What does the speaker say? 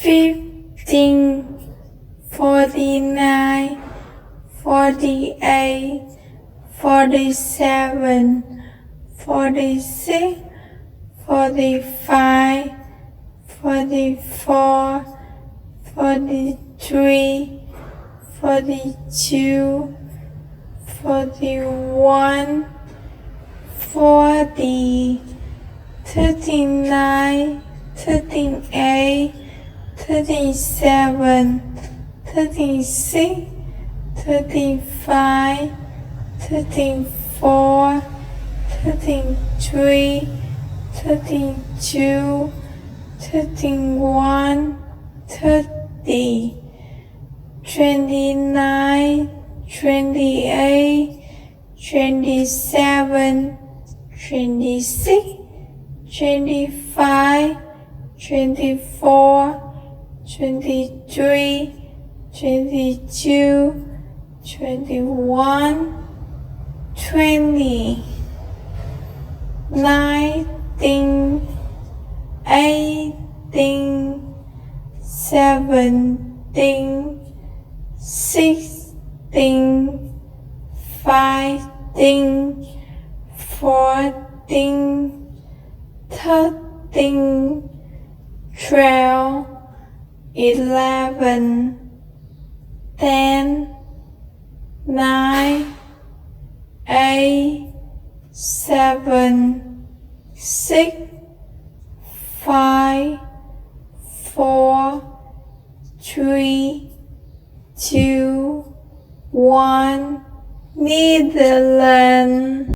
15, 49, 48, 47, 46, 45, 44, 43, 42, 41, 40, 39, 38, 37, 36, 35, 34, 33, 32, 31, 30, 29, 28, 27, 26, 25, 24, 23, 22, 21, 20, 19, 18, 17, 16, 15, 14, 13, 12, 11, 10, 9, 8, 7, 6, 5, 4, 3, 2, 1, Netherlands.